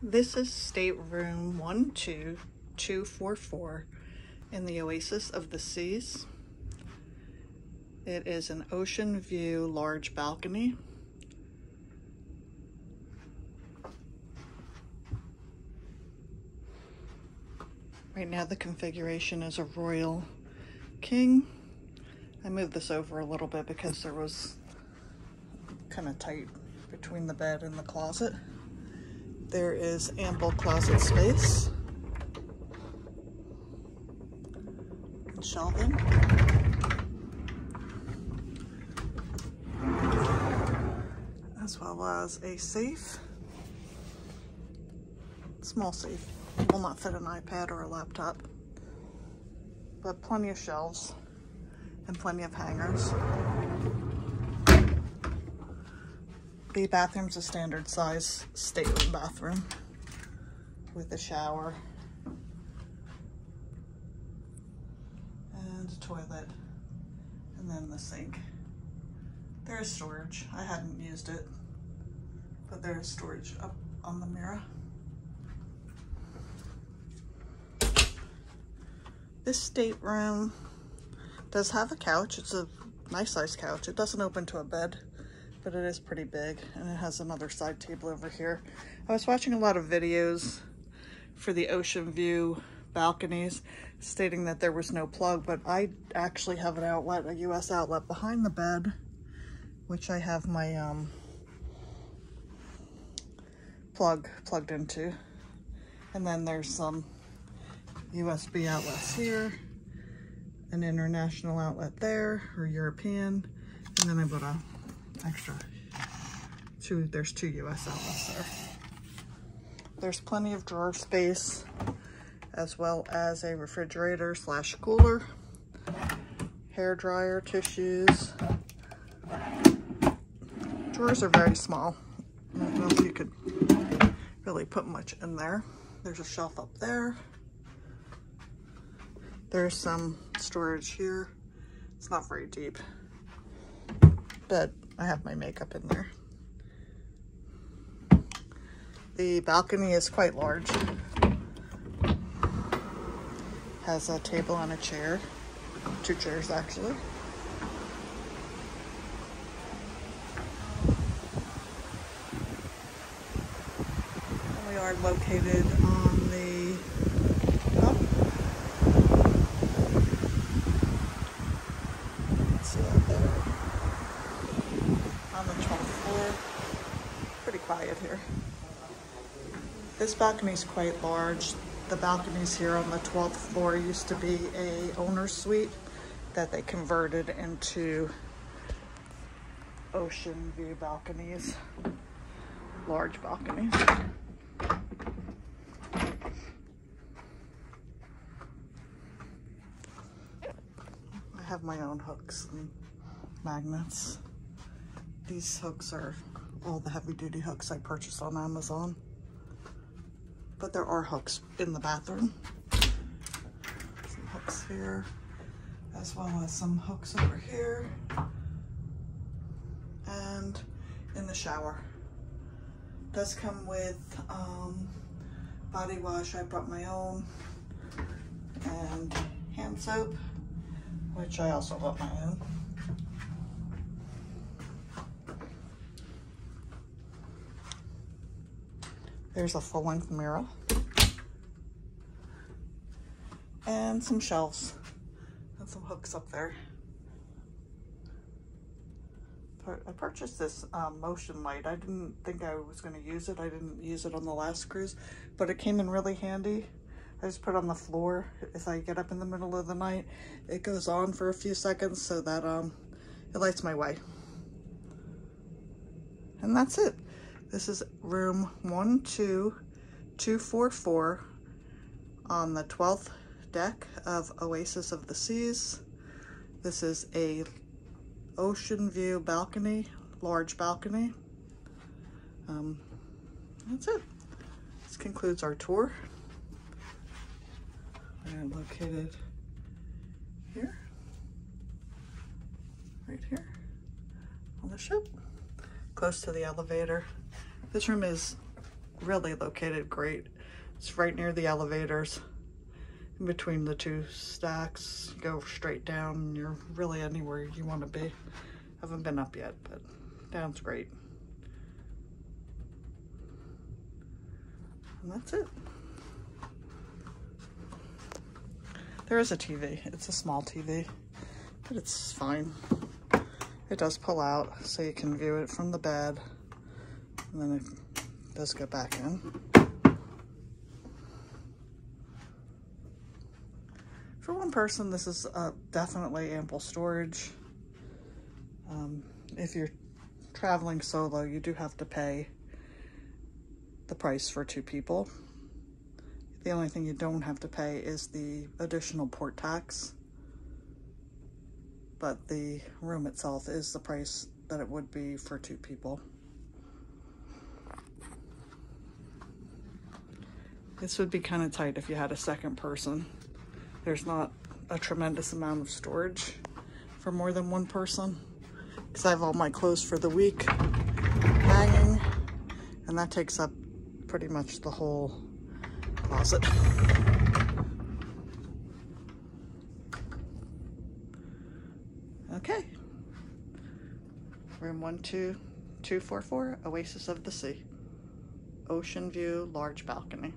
This is stateroom 12244 in the Oasis of the Seas. It is an ocean view large balcony. Right now the configuration is a royal king. I moved this over a little bit because there was kind of tight between the bed and the closet. There is ample closet space and shelving. As well as a safe. Small safe. Will not fit an iPad or a laptop. But plenty of shelves and plenty of hangers. The bathroom's a standard size stateroom bathroom with a shower and a toilet and then the sink. There is storage. I hadn't used it, but there is storage up on the mirror. This stateroom does have a couch. It's a nice size couch. It doesn't open to a bed, but it is pretty big, and it has another side table over here. I was watching a lot of videos for the ocean view balconies stating that there was no plug, but I actually have an outlet, a US outlet behind the bed, which I have my plugged into. And then there's some USB outlets here, an international outlet there, or European, and then I put a extra there's two US outlets there. There's plenty of drawer space, as well as a refrigerator slash cooler, hair dryer, tissues. Drawers are very small. I don't know if you could really put much in there. There's a shelf up there. There's some storage here. It's not very deep, but I have my makeup in there. The balcony is quite large. Has a table and a chair. 2 chairs actually. And we are located on the top. See that there? On the 12th floor. Pretty quiet here. This balcony is quite large. The balconies here on the 12th floor used to be a owner's suite that they converted into ocean view balconies, large balconies. I have my own hooks and magnets. These hooks are all the heavy duty hooks I purchased on Amazon. But there are hooks in the bathroom. Some hooks here, as well as some hooks over here. And in the shower. It does come with body wash. I brought my own. And hand soap, which I also bought my own. There's a full-length mirror and some shelves and some hooks up there. I purchased this motion light. I didn't think I was going to use it. I didn't use it on the last cruise, but it came in really handy. I just put it on the floor. If I get up in the middle of the night, it goes on for a few seconds so that it lights my way. And that's it. This is room 12244 on the 12th deck of Oasis of the Seas. This is a ocean view balcony, large balcony. That's it. This concludes our tour. I'm located here, right here on the ship, close to the elevator. This room is really located great. It's right near the elevators. In between the two stacks, go straight down, and you're really anywhere you want to be. Haven't been up yet, but down's great. And that's it. There is a TV. It's a small TV, but it's fine. It does pull out, so you can view it from the bed, and then it does go back in. For one person, this is definitely ample storage. If you're traveling solo, you do have to pay the price for 2 people. The only thing you don't have to pay is the additional port tax, but the room itself is the price that it would be for 2 people. This would be kind of tight if you had a second person. There's not a tremendous amount of storage for more than one person, because I have all my clothes for the week hanging, and that takes up pretty much the whole closet. Okay. Room 12244, Oasis of the Sea. Ocean view, large balcony.